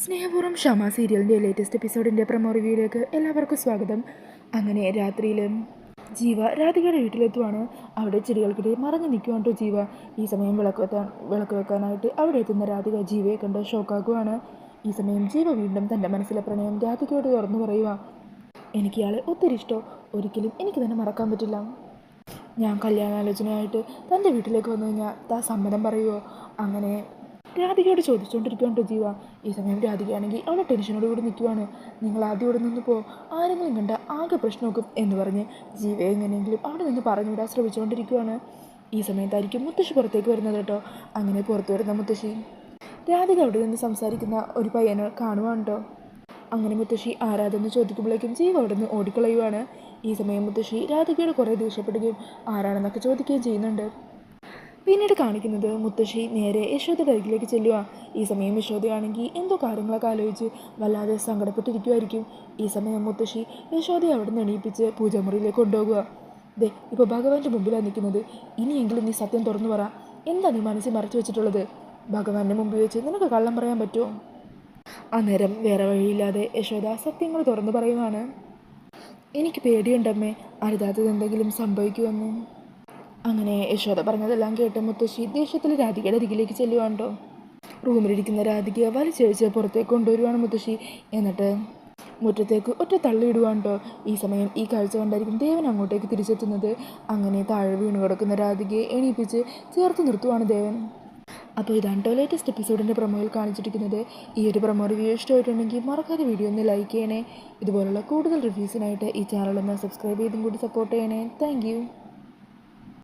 സ്നേഹപൂർവ്വം ക്ഷമ സീരിയലിൻ്റെ ലേറ്റസ്റ്റ് എപ്പിസോഡിൻ്റെ പ്രൊമോ റിവ്യൂയിലേക്ക് എല്ലാവർക്കും സ്വാഗതം. അങ്ങനെ രാത്രിയിലും ജീവ രാധികയുടെ വീട്ടിലെത്തുവാണ്. അവിടെ ചെടികൾക്കിടയിൽ മറഞ്ഞു നിൽക്കുവാണ് കേട്ടോ ജീവ. ഈ സമയം വിളക്ക് വെക്കാനായിട്ട് അവിടെ എത്തുന്ന രാധിക ജീവയെ കണ്ട് ഷോക്കാക്കുവാണ്. ഈ സമയം ജീവ വീണ്ടും തൻ്റെ മനസ്സിലെ പ്രണയം രാധികയോട് തുറന്നു പറയുക. എനിക്ക് ഇയാളെ ഒത്തിരി ഇഷ്ടം, ഒരിക്കലും എനിക്ക് തന്നെ മറക്കാൻ പറ്റില്ല. ഞാൻ കല്യാണാലോചനയായിട്ട് തൻ്റെ വീട്ടിലേക്ക് വന്നു കഴിഞ്ഞാൽ താ സമ്മതം പറയുമോ? അങ്ങനെ രാധികയോട് ചോദിച്ചുകൊണ്ടിരിക്കുകയാണ് ജീവ. ഈ സമയം രാധികയാണെങ്കിൽ അവളെ ടെൻഷനോട് കൂടി നിൽക്കുവാണ്. നിങ്ങൾ ആദ്യം ഇവിടെ നിന്നിപ്പോൾ ആരെങ്കിലും കണ്ട ആകെ പ്രശ്നമാക്കും എന്ന് പറഞ്ഞ് ജീവയെ എങ്ങനെയെങ്കിലും അവിടെ നിന്ന് പറഞ്ഞുവിടാൻ ശ്രമിച്ചുകൊണ്ടിരിക്കുകയാണ്. ഈ സമയത്തായിരിക്കും മുത്തശ്ശി പുറത്തേക്ക് വരുന്നത് കേട്ടോ. അങ്ങനെ പുറത്തു വരുന്ന മുത്തശ്ശി രാധിക അവിടെ നിന്ന് സംസാരിക്കുന്ന ഒരു പയ്യനെ കാണുവാണ് കേട്ടോ. അങ്ങനെ മുത്തശ്ശി ആരാധെന്ന് ചോദിക്കുമ്പോഴേക്കും ജീവ അവിടെ നിന്ന് ഓടിക്കളയുവാണ്. ഈ സമയം മുത്തശ്ശി രാധികയോട് കുറേ ദേഷ്യപ്പെടുകയും ആരാണെന്നൊക്കെ ചോദിക്കുകയും ചെയ്യുന്നുണ്ട്. പിന്നീട് കാണിക്കുന്നത് മുത്തശ്ശി നേരെ യശോദയുടെ അരികിലേക്ക് ചെല്ലുക. ഈ സമയം യശോദയാണെങ്കിൽ എന്തോ കാര്യങ്ങളൊക്കെ ആലോചിച്ച് വല്ലാതെ സങ്കടപ്പെട്ടിരിക്കുമായിരിക്കും. ഈ സമയം മുത്തശ്ശി യശോദയെ അവിടെ നിന്ന് എണീപ്പിച്ച് പൂജാമുറിയിലേക്ക് കൊണ്ടുപോകുക. ദേ ഇപ്പോൾ ഭഗവാന്റെ മുമ്പിലാണ് നിൽക്കുന്നത്, ഇനിയെങ്കിലും നീ സത്യം തുറന്നു പറ. എന്താ നീ മനസ്സിൽ മറച്ചു വെച്ചിട്ടുള്ളത്? ഭഗവാന്റെ മുമ്പിൽ വെച്ച് നിനക്ക് കള്ളം പറയാൻ പറ്റുമോ? അന്നേരം വേറെ വഴിയില്ലാതെ യശോദ സത്യങ്ങൾ തുറന്നു പറയുവാണ്. എനിക്ക് പേടിയുണ്ടമ്മേ, അരുതാത്തത് എന്തെങ്കിലും സംഭവിക്കുമെന്ന്. അങ്ങനെ യശോദ പറഞ്ഞതെല്ലാം കേട്ട് മുത്തശ്ശി ദേഷ്യത്തിൽ രാധികയുടെ അരികിലേക്ക് ചെല്ലുവാണ്ടോ. റൂമിലിരിക്കുന്ന രാധികയെ വലിച്ചഴിച്ച് പുറത്തേക്ക് കൊണ്ടുവരുവാണ് മുത്തശ്ശി. എന്നിട്ട് മുറ്റത്തേക്ക് ഒറ്റ തള്ളിയിടുവാണ്ടോ. ഈ സമയം ഈ കാഴ്ച കണ്ടായിരിക്കും ദേവൻ അങ്ങോട്ടേക്ക് തിരിച്ചെത്തുന്നത്. അങ്ങനെ താഴെ വീണ് കിടക്കുന്ന രാധികയെ എണീപ്പിച്ച് ചേർത്ത് നിർത്തുവാണ് ദേവൻ. അപ്പോൾ ഇതാണ് കേട്ടോ ലേറ്റസ്റ്റ് എപ്പിസോഡിൻ്റെ പ്രൊമോയിൽ കാണിച്ചിരിക്കുന്നത്. ഈ ഒരു പ്രൊമോ റിവ്യൂ ഇഷ്ടമായിട്ടുണ്ടെങ്കിൽ മറക്കാതെ വീഡിയോ ഒന്ന് ലൈക്ക് ചെയ്യണേ. ഇതുപോലുള്ള കൂടുതൽ റിവ്യൂസിനായിട്ട് ഈ ചാനലൊന്ന് സബ്സ്ക്രൈബ് ചെയ്തും കൂടി സപ്പോർട്ട് ചെയ്യണേ. താങ്ക്